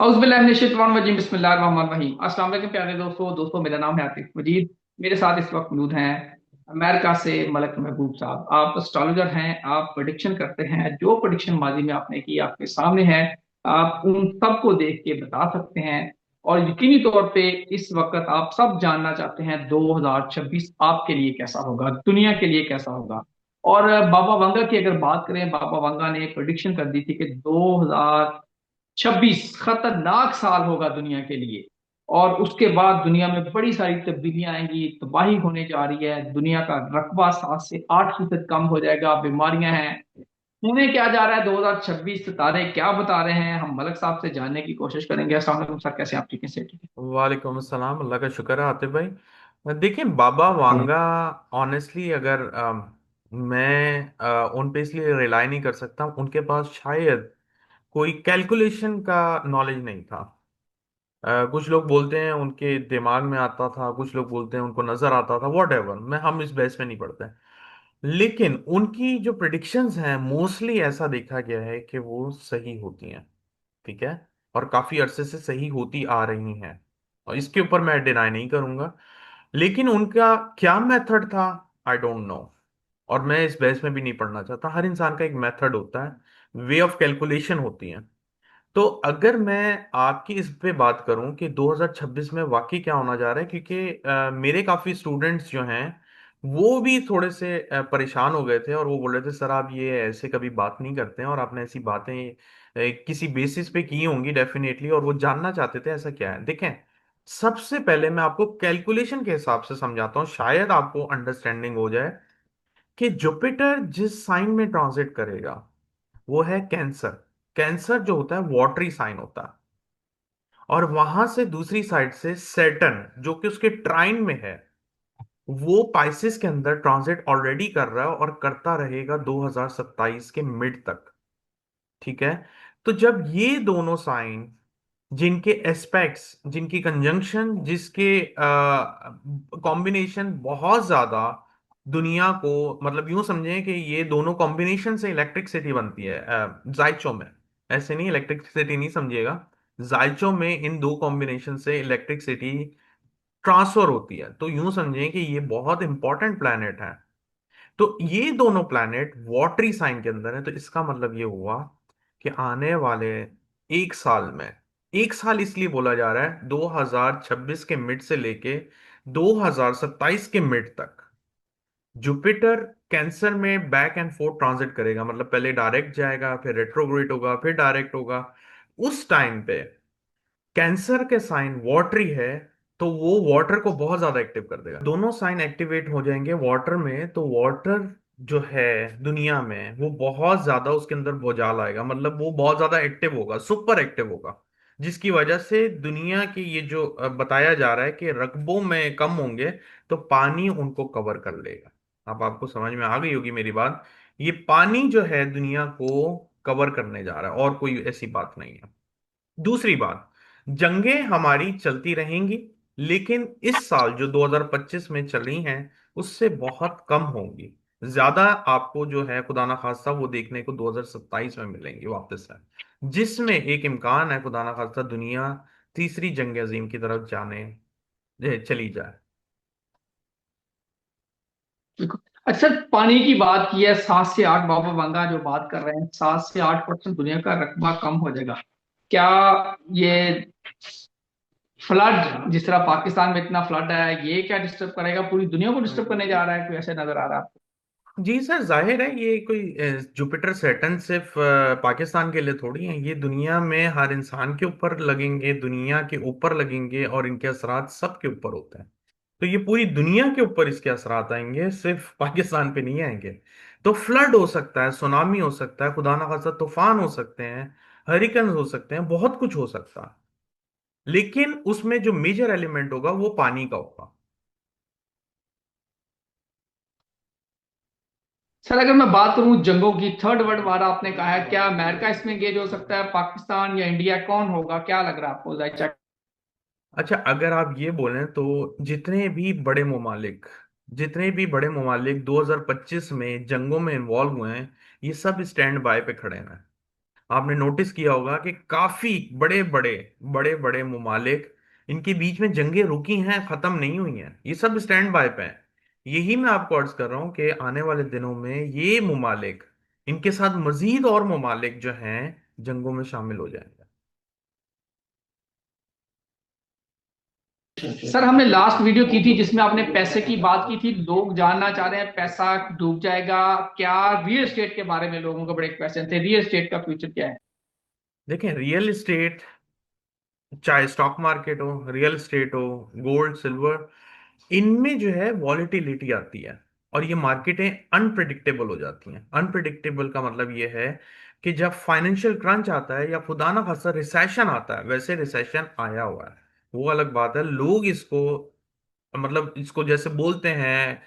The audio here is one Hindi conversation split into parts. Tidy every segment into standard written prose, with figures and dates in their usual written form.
औज़ुबिल्लाहिमिनश्शैतानिर्रजीम बिस्मिल्लाहिर्रहमानिर्रहीम। अस्सलाम वालेकुम प्यारे दोस्तों मेरा नाम है आतिफ मजीद। मेरे साथ इस वक्त मौजूद हैं अमेरिका से मलक महबूब साहब। आप एस्ट्रोलॉजर हैं, आप प्रेडिक्शन करते हैं। जो प्रेडिक्शन माजी में आपने की आपके सामने है, आप उन सब को देख के बता सकते हैं। और यकीनी तौर पे इस वक्त आप सब जानना चाहते हैं 2026 आपके लिए कैसा होगा, दुनिया के लिए कैसा होगा। और बाबा वांगा की अगर बात करें, बाबा वांगा ने प्रेडिक्शन कर दी थी कि 2026 खतरनाक साल होगा दुनिया के लिए। और उसके बाद दुनिया में बड़ी सारी तब्दीलियां आएंगी, तबाही होने जा रही है, दुनिया का रकबा 7 से 8% कम हो जाएगा, बीमारियां हैं। होने क्या जा रहा है 2026, सितारे क्या बता रहे हैं, हम मलक साहब से जानने की कोशिश करेंगे। अस्सलाम वालेकुम सर, कैसे हैं आप? ठीक है सर, ठीक है। वालेकुम अस्सलाम। अल्लाह का शुक्र है आतिफ भाई। देखिए बाबा वांगा, ऑनेस्टली अगर मैं उन पे इसलिए रिलाई नहीं कर सकता, उनके पास शायद कोई कैलकुलेशन का नॉलेज नहीं था। कुछ लोग बोलते हैं उनके दिमाग में आता था, कुछ लोग बोलते हैं उनको नजर आता था, वॉट एवर, मैं हम इस बहस में नहीं पड़ते। लेकिन उनकी जो प्रिडिक्शंस हैं मोस्टली ऐसा देखा गया है कि वो सही होती हैं। ठीक है। और काफी अरसे से सही होती आ रही हैं, और इसके ऊपर मैं डिनाई नहीं करूंगा। लेकिन उनका क्या मेथड था, आई डोंट नो। और मैं इस बहस में भी नहीं पढ़ना चाहता। हर इंसान का एक मेथड होता है, वे ऑफ कैलकुलेशन होती है। तो अगर मैं आपकी इस पे बात करूं कि 2026 में वाकई क्या होना जा रहा है, क्योंकि मेरे काफी स्टूडेंट्स जो हैं वो भी थोड़े से परेशान हो गए थे, और वो बोल रहे थे सर आप ये ऐसे कभी बात नहीं करते हैं, और आपने ऐसी बातें किसी बेसिस पे की होंगी डेफिनेटली, और वो जानना चाहते थे ऐसा क्या है। देखें, सबसे पहले मैं आपको कैलकुलेशन के हिसाब से समझाता हूँ, शायद आपको अंडरस्टैंडिंग हो जाए कि जुपिटर जिस साइन में ट्रांजिट करेगा वो है कैंसर। कैंसर जो होता है वाटरी साइन होता है। और वहां से दूसरी साइड से सैटर्न जो कि उसके ट्राइन में है, वो पाइसिस के अंदर ट्रांजिट ऑलरेडी कर रहा है और करता रहेगा 2027 के मिड तक। ठीक है। तो जब ये दोनों साइन, जिनके एस्पेक्ट्स, जिनकी कंजंक्शन, जिसके कॉम्बिनेशन बहुत ज्यादा दुनिया को, मतलब यूं समझें कि ये दोनों कॉम्बिनेशन से इलेक्ट्रिसिटी बनती है जाइचो में। ऐसे नहीं, इलेक्ट्रिसिटी नहीं समझिएगा। जाइचो में इन दो कॉम्बिनेशन से इलेक्ट्रिसिटी ट्रांसफर होती है। तो यूं समझें कि ये बहुत इंपॉर्टेंट प्लैनेट है। तो ये दोनों प्लैनेट वाटरी साइन के अंदर है। तो इसका मतलब ये हुआ कि आने वाले एक साल में, एक साल इसलिए बोला जा रहा है 2026 के मिड से लेके 2027 के मिड तक, जुपिटर कैंसर में बैक एंड फोर्थ ट्रांजिट करेगा। मतलब पहले डायरेक्ट जाएगा, फिर रेट्रोग्रेड होगा, फिर डायरेक्ट होगा। उस टाइम पे कैंसर के साइन वाटरी है, तो वो वाटर को बहुत ज्यादा एक्टिव कर देगा। दोनों साइन एक्टिवेट हो जाएंगे वाटर में, तो वाटर जो है दुनिया में वो बहुत ज्यादा, उसके अंदर भूचाल आएगा। मतलब वो बहुत ज्यादा एक्टिव होगा, सुपर एक्टिव होगा, जिसकी वजह से दुनिया की ये जो बताया जा रहा है कि रकबों में कम होंगे, तो पानी उनको कवर कर लेगा। अब आपको समझ में आ गई होगी मेरी बात। ये पानी जो है दुनिया को कवर करने जा रहा है, और कोई ऐसी बात नहीं है। दूसरी बात, जंगें हमारी चलती रहेंगी, लेकिन इस साल जो 2025 में चल रही हैं उससे बहुत कम होंगी। ज्यादा आपको जो है खुदा ना खास्ता वो देखने को 2027 में मिलेंगी वापस से, जिसमें एक इम्कान है खुदा ना खास्ता दुनिया तीसरी जंग अजीम की तरफ जाने चली जाए। बिल्कुल। अच्छा, पानी की बात की है, 7 से 8, बाबा वांगा जो बात कर रहे हैं 7 से 8% दुनिया का रकबा कम हो जाएगा। क्या ये फ्लड, जिस तरह पाकिस्तान में इतना फ्लड है, ये क्या डिस्टर्ब करेगा, पूरी दुनिया को डिस्टर्ब करने जा रहा है? कोई ऐसे नजर आ रहा है आपको? जी सर, जाहिर है ये कोई जुपिटर सैटर्न सिर्फ पाकिस्तान के लिए थोड़ी है, ये दुनिया में हर इंसान के ऊपर लगेंगे, दुनिया के ऊपर लगेंगे, और इनके असरात सबके ऊपर होते हैं। तो ये पूरी दुनिया के ऊपर इसके असरात आएंगे, सिर्फ पाकिस्तान पे नहीं आएंगे। तो फ्लड हो सकता है, सुनामी हो सकता है, खुदा ना खास्ता तूफान हो सकते हैं, हरिकन हो सकते हैं, बहुत कुछ हो सकता है। लेकिन उसमें जो मेजर एलिमेंट होगा वो पानी का होगा। सर, अगर मैं बात करूं जंगों की, थर्ड वर्ल्ड वार आपने कहा है, क्या अमेरिका इसमें एंगेज हो सकता है, पाकिस्तान या इंडिया, कौन होगा, क्या लग रहा है आपको? जायचा। अच्छा, अगर आप ये बोलें तो जितने भी बड़े ममालिक 2025 में जंगों में इन्वॉल्व हुए हैं, ये सब स्टैंड बाय पे खड़े हैं। आपने नोटिस किया होगा कि काफी बड़े बड़े ममालिक, इनके बीच में जंगें रुकी हैं, खत्म नहीं हुई हैं, ये सब स्टैंड बाय पे हैं। यही मैं आपको अर्ज कर रहा हूं कि आने वाले दिनों में ये ममालिक, इनके साथ मजीद और ममालिक जो हैं जंगों में शामिल हो जाएंगे। सर हमने लास्ट वीडियो की थी जिसमें आपने पैसे की बात की थी, लोग जानना चाह रहे हैं पैसा डूब जाएगा क्या। रियल एस्टेट के बारे में लोगों को बड़े क्वेश्चन थे, रियल एस्टेट का फ्यूचर क्या है? देखें, रियल एस्टेट, चाहे स्टॉक मार्केट हो, रियल एस्टेट हो, गोल्ड सिल्वर, इनमें जो है वॉलेटिलिटी आती है, और ये मार्केटें अनप्रिडिक्टेबल हो जाती हैं। अनप्रिडिक्टेबल का मतलब ये है कि जब फाइनेंशियल क्रंच आता है या खुदा ना खास्ता रिसेशन आता है, वैसे रिसेशन आया हुआ है, वो अलग बात है, लोग इसको, मतलब इसको जैसे बोलते हैं,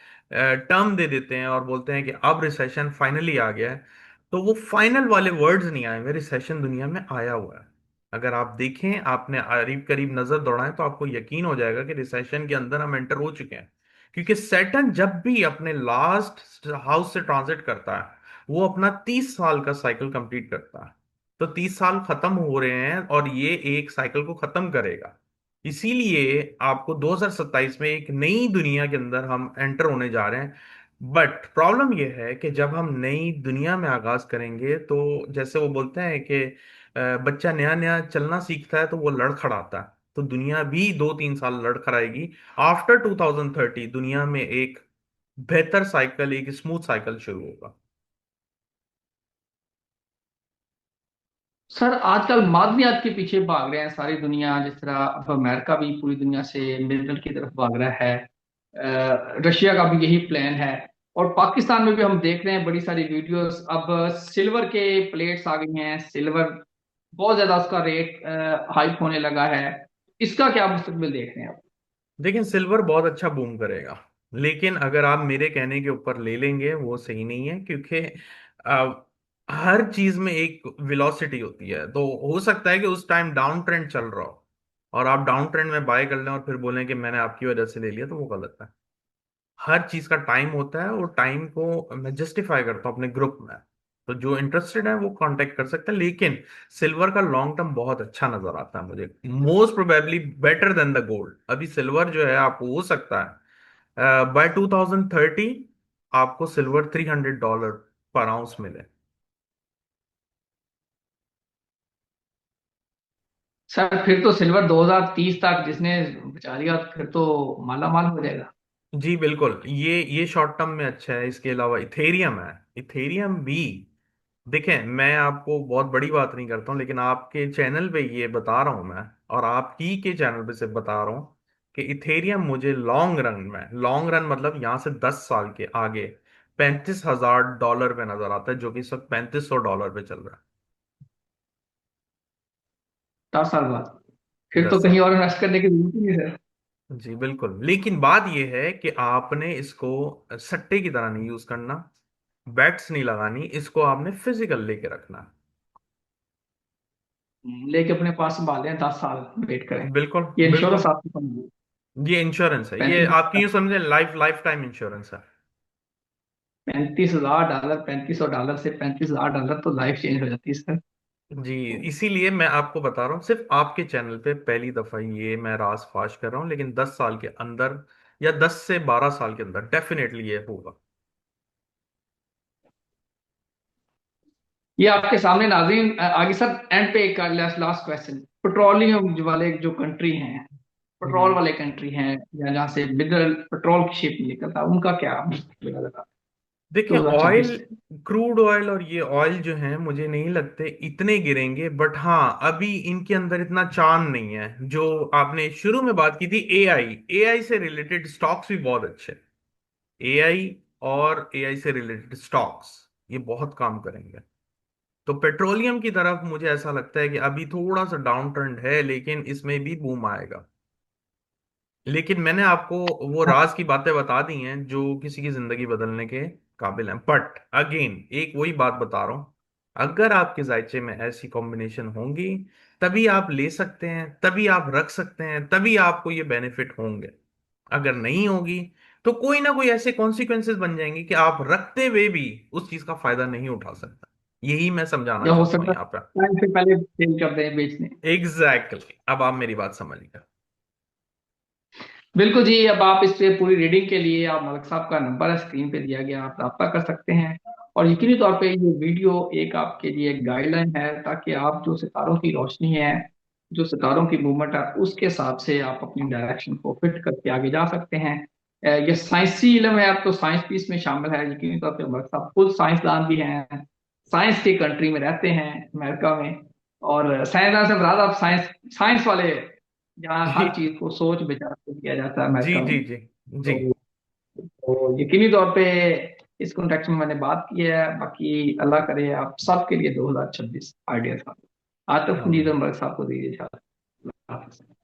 टर्म दे देते हैं और बोलते हैं कि अब रिसेशन फाइनली आ गया है। तो वो फाइनल वाले वर्ड्स नहीं आए हुए, रिसेशन दुनिया में आया हुआ है। अगर आप देखें, आपने करीब करीब नजर दौड़ाएं तो आपको यकीन हो जाएगा कि रिसेशन के अंदर हम एंटर हो चुके हैं। क्योंकि सैटर्न जब भी अपने लास्ट हाउस से ट्रांजिट करता है, वो अपना 30 साल का साइकिल कंप्लीट करता है। तो 30 साल खत्म हो रहे हैं और ये एक साइकिल को खत्म करेगा। इसीलिए आपको 2027 में एक नई दुनिया के अंदर हम एंटर होने जा रहे हैं। बट प्रॉब्लम यह है कि जब हम नई दुनिया में आगाज करेंगे, तो जैसे वो बोलते हैं कि बच्चा नया नया चलना सीखता है तो वो लड़खड़ाता है, तो दुनिया भी 2-3 साल लड़खड़ाएगी। आफ्टर 2030 दुनिया में एक बेहतर साइकिल, एक स्मूथ साइकिल शुरू होगा। सर आजकल मादनियात के पीछे भाग रहे हैं सारी दुनिया, जिस तरह अब अमेरिका भी पूरी दुनिया से मिलिटेंट की तरफ भाग रहा है, रशिया का भी यही प्लान है। और पाकिस्तान में भी हम देख रहे हैं बड़ी सारी वीडियोस, अब सिल्वर के प्लेट्स आ गई हैं, सिल्वर बहुत ज्यादा उसका रेट हाइप होने लगा है। इसका क्या मुस्तकबिल देख रहे हैं आप? देखिए, सिल्वर बहुत अच्छा बूम करेगा, लेकिन अगर आप मेरे कहने के ऊपर ले लेंगे वो सही नहीं है, क्योंकि हर चीज में एक वेलोसिटी होती है। तो हो सकता है कि उस टाइम डाउन ट्रेंड चल रहा हो और आप डाउन ट्रेंड में बाय कर लें और फिर बोलें कि मैंने आपकी वजह से ले लिया, तो वो गलत है। हर चीज का टाइम होता है, और टाइम को मैं जस्टिफाई करता हूँ अपने ग्रुप में। तो जो इंटरेस्टेड है वो कांटेक्ट कर सकते हैं, लेकिन सिल्वर का लॉन्ग टर्म बहुत अच्छा नजर आता है मुझे, most probably better than the gold. अभी सिल्वर जो है, आपको हो सकता है बाय 2030 आपको सिल्वर $300 पर आउंस मिले। सर फिर तो सिल्वर 2030 तक जिसने बचा लिया फिर तो माला माल हो जाएगा। जी बिल्कुल, ये शॉर्ट टर्म में अच्छा है। इसके अलावा इथेरियम है, इथेरियम भी। देखें, मैं आपको बहुत बड़ी बात नहीं करता हूँ, लेकिन आपके चैनल पे ये बता रहा हूँ मैं, और आप ही के चैनल पे से बता रहा हूँ कि इथेरियम मुझे लॉन्ग रन में, लॉन्ग रन मतलब यहाँ से 10 साल के आगे, $35,000 पे नजर आता है, जो कि इस वक्त $3500 पे चल रहा 10 साल बाद है। फिर तो 10 साल कहीं और बाद। इन्वेस्ट करने की जरूरत ही नहीं सर। जी बिल्कुल, लेकिन बात यह है कि आपने इसको सट्टे की तरह नहीं यूज करना, बैट्स नहीं लगानी, इसको आपने फिजिकल लेके रखना। लेके अपने पास संभाल लें, 10 साल वेट करें। बिल्कुल ये बिल्कुल। इंश्योरेंस आपको समझ ये इंश्योरेंस है, ये आपकी 35 यूं समझे, लाइफ लाइफ टाइम इंश्योरेंस है। $35,000, $3500 से $35,000 तो लाइफ चेंज हो जाती है सर। जी, इसीलिए मैं आपको बता रहा हूँ, सिर्फ आपके चैनल पे पहली दफा ये मैं राज फाश कर रहा हूँ, लेकिन 10 साल के अंदर या 10 से 12 साल के अंदर डेफिनेटली ये होगा। ये आपके सामने नाज़रीन आगे सर, एंड पे एक लास्ट क्वेश्चन। पेट्रोलियम वाले जो कंट्री हैं, पेट्रोल हम्म। वाले कंट्री हैं, या जहाँ से मिनरल पेट्रोल की शिप निकलता है, उनका क्या मुस्तकबिल नजर आता है देखिए, ऑयल, 2026 से? क्रूड ऑयल और ये ऑयल जो है, मुझे नहीं लगते इतने गिरेंगे, बट हाँ, अभी इनके अंदर इतना चार्म नहीं है। जो आपने शुरू में बात की थी, एआई, एआई से रिलेटेड स्टॉक्स भी बहुत अच्छे। एआई और एआई से रिलेटेड स्टॉक्स ये बहुत काम करेंगे। तो पेट्रोलियम की तरफ मुझे ऐसा लगता है कि अभी थोड़ा सा डाउन ट्रेंड है, लेकिन इसमें भी बूम आएगा। लेकिन मैंने आपको वो राज की बातें बता दी हैं जो किसी की जिंदगी बदलने के काबिल हैं। बट अगेन एक वही बात बता रहा हूं, अगर आपके जायचे में ऐसी कॉम्बिनेशन होंगी, तभी आप ले सकते हैं, तभी आप रख सकते हैं, तभी आपको ये बेनिफिट होंगे। अगर नहीं होगी, तो कोई ना कोई ऐसे कॉन्सिक्वेंसेस बन जाएंगे कि आप रखते हुए भी उस चीज का फायदा नहीं उठा सकते। यही मैं समझाना या हो चाहता हूँ सकता यहाँ पर। है टाइम से पहले सेल कर दें, बेचने। Exactly exactly. अब आप मेरी बात समझ गए। बिल्कुल जी। अब आप इस पे पूरी रीडिंग के लिए आप मलिक साहब का नंबर है स्क्रीन पे दिया गया, आप रब्ता कर सकते हैं। और यकीनी तौर पे ये वीडियो एक आपके लिए एक गाइडलाइन है, ताकि आप जो सितारों की रोशनी है, जो सितारों की मूवमेंट है, उसके हिसाब से आप अपनी डायरेक्शन को फिट करके आगे जा सकते हैं। ये साइंसी इल्म है, आप तो साइंस भी इसमें शामिल है। यकीनी तौर पे मलिक साहब खुद साइंसदान भी हैं, साइंस की कंट्री में रहते हैं, अमेरिका में। और साइंसदान से मुराद आप साइंस, साइंस वाले, जहाँ जी हर चीज को सोच विचार से किया जाता है जी अमेरिका जी में। जी जी। तो, तो यकीनी तौर पे इस कॉन्टेक्स्ट में मैंने बात की है। बाकी अल्लाह करे आप सबके लिए 2026 आइडिया था। आतिफ आमीन। नीदम साहब को दीजिए इजाज़त।